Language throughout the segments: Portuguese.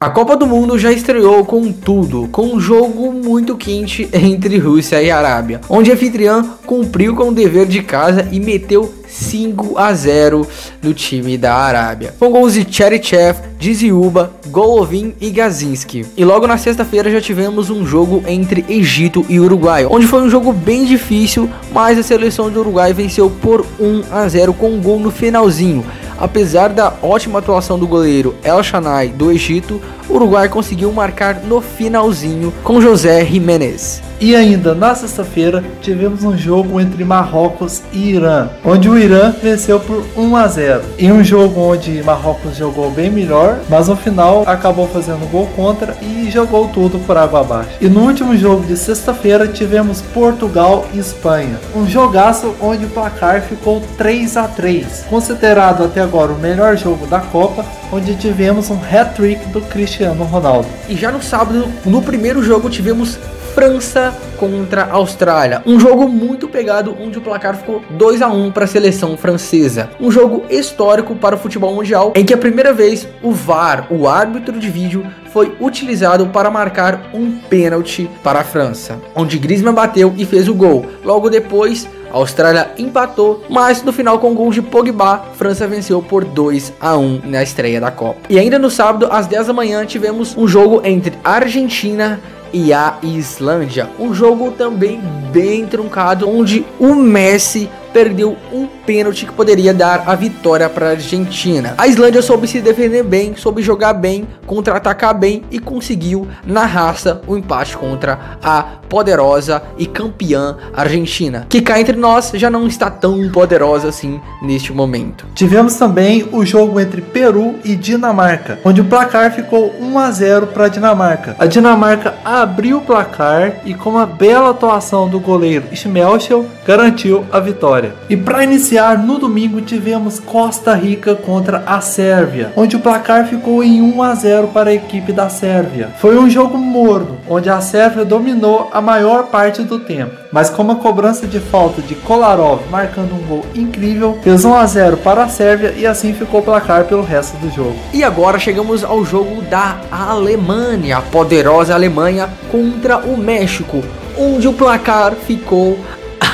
A Copa do Mundo já estreou com tudo, com um jogo muito quente entre Rússia e Arábia, onde a anfitriã cumpriu com o dever de casa e meteu 5-0 no time da Arábia, com gols de Cheryshev, Dziuba, Golovin e Gazinski. E logo na sexta-feira já tivemos um jogo entre Egito e Uruguai, onde foi um jogo bem difícil, mas a seleção do Uruguai venceu por 1-0 com um gol no finalzinho. Apesar da ótima atuação do goleiro El Shanai do Egito, o Uruguai conseguiu marcar no finalzinho com José Jiménez. E ainda na sexta-feira tivemos um jogo entre Marrocos e Irã, onde o Irã venceu por 1-0. Em um jogo onde Marrocos jogou bem melhor, mas no final acabou fazendo gol contra e jogou tudo por água abaixo. E no último jogo de sexta-feira tivemos Portugal e Espanha, um jogaço onde o placar ficou 3-3, considerado até agora o melhor jogo da Copa, onde tivemos um hat-trick do Cristiano Ronaldo. E já no sábado, no primeiro jogo, tivemos França contra a Austrália, um jogo muito pegado, onde o placar ficou 2-1 para a seleção francesa. Um jogo histórico para o futebol mundial, em que a primeira vez o VAR, o árbitro de vídeo, foi utilizado para marcar um pênalti para a França, onde Griezmann bateu e fez o gol. Logo depois, a Austrália empatou, mas no final, com o gol de Pogba, França venceu por 2-1 na estreia da Copa. E ainda no sábado, às 10 da manhã, tivemos um jogo entre a Argentina e a Islândia, um jogo também bem truncado, onde o Messi perdeu um pênalti que poderia dar a vitória para a Argentina. A Islândia soube se defender bem, soube jogar bem, contra-atacar bem e conseguiu na raça o empate contra a poderosa e campeã Argentina, que cá entre nós já não está tão poderosa assim neste momento. Tivemos também o jogo entre Peru e Dinamarca, onde o placar ficou 1-0 para a Dinamarca. A Dinamarca abriu o placar e, com uma bela atuação do goleiro Schmeichel, garantiu a vitória. E para iniciar, no domingo tivemos Costa Rica contra a Sérvia, onde o placar ficou em 1-0 para a equipe da Sérvia. Foi um jogo morno, onde a Sérvia dominou a maior parte do tempo, mas com uma cobrança de falta de Kolarov marcando um gol incrível, fez 1-0 para a Sérvia e assim ficou o placar pelo resto do jogo. E agora chegamos ao jogo da Alemanha, a poderosa Alemanha contra o México, onde o placar ficou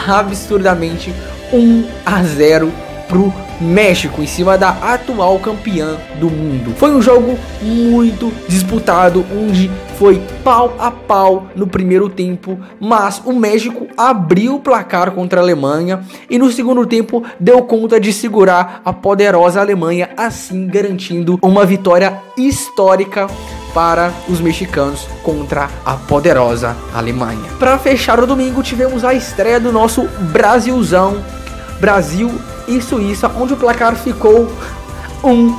absurdamente 1-0 pro México em cima da atual campeã do mundo. Foi um jogo muito disputado, onde foi pau a pau no primeiro tempo, mas o México abriu o placar contra a Alemanha e no segundo tempo deu conta de segurar a poderosa Alemanha, assim garantindo uma vitória histórica para os mexicanos contra a poderosa Alemanha. Para fechar o domingo, tivemos a estreia do nosso Brasilzão, Brasil e Suíça, onde o placar ficou 1-1,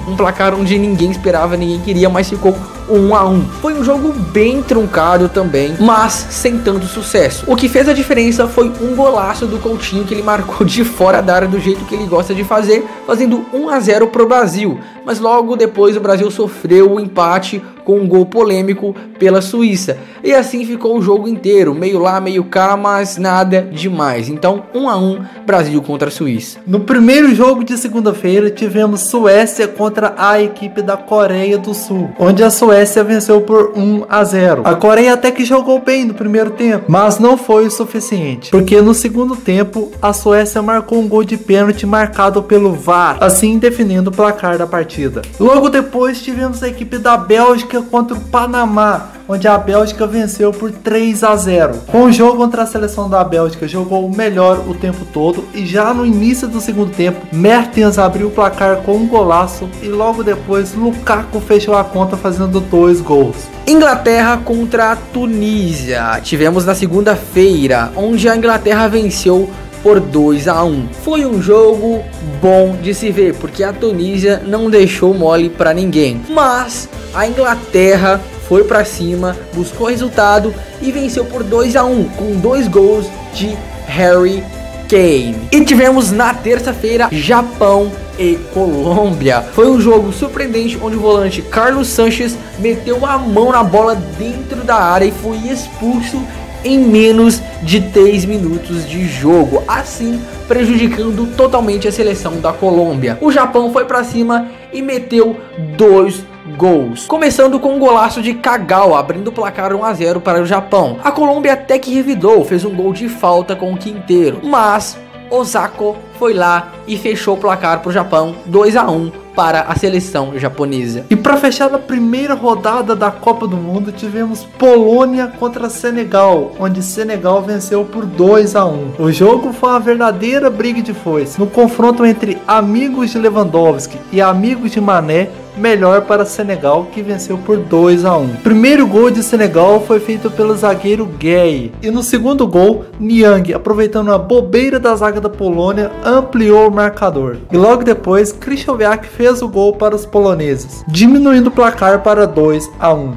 um placar onde ninguém esperava, ninguém queria, mas ficou 1-1. Foi um jogo bem truncado também, mas sem tanto sucesso. O que fez a diferença foi um golaço do Coutinho, que ele marcou de fora da área do jeito que ele gosta de fazer, fazendo 1-0 pro Brasil. Mas logo depois o Brasil sofreu o empate com um gol polêmico pela Suíça. E assim ficou o jogo inteiro, meio lá, meio cá, mas nada demais. Então 1-1, Brasil contra a Suíça. No primeiro jogo de segunda-feira tivemos Suécia contra a equipe da Coreia do Sul, onde a Suécia venceu por 1-0. A Coreia até que jogou bem no primeiro tempo, mas não foi o suficiente, porque no segundo tempo a Suécia marcou um gol de pênalti marcado pelo VAR, assim definindo o placar da partida. Logo depois tivemos a equipe da Bélgica contra o Panamá, onde a Bélgica venceu por 3-0. Com o jogo contra a seleção da Bélgica jogou melhor o tempo todo e já no início do segundo tempo Mertens abriu o placar com um golaço e logo depois Lukaku fechou a conta fazendo 2 gols. Inglaterra contra a Tunísia. Tivemos na segunda-feira, onde a Inglaterra venceu por 2-1. Foi um jogo bom de se ver, porque a Tunísia não deixou mole para ninguém. Mas a Inglaterra foi para cima, buscou resultado e venceu por 2-1 com 2 gols de Harry Kane. E tivemos na terça-feira Japão e Colômbia. Foi um jogo surpreendente, onde o volante Carlos Sanches meteu a mão na bola dentro da área e foi expulso em menos de 3 minutos de jogo, assim prejudicando totalmente a seleção da Colômbia. O Japão foi para cima e meteu 2 gols. Começando com um golaço de Kagawa, abrindo o placar 1 a 0 para o Japão. A Colômbia até que revidou, fez um gol de falta com o Quinteiro, mas Osako foi lá e fechou o placar para o Japão, 2 a 1 para a seleção japonesa. E para fechar a primeira rodada da Copa do Mundo, tivemos Polônia contra Senegal, onde Senegal venceu por 2 a 1. O jogo foi uma verdadeira briga de foice. No confronto entre amigos de Lewandowski e amigos de Mané, melhor para Senegal, que venceu por 2 a 1. O primeiro gol de Senegal foi feito pelo zagueiro Gueye. E no segundo gol, Niang, aproveitando a bobeira da zaga da Polônia, ampliou o marcador. E logo depois, Krychowiak fez o gol para os poloneses, diminuindo o placar para 2 a 1.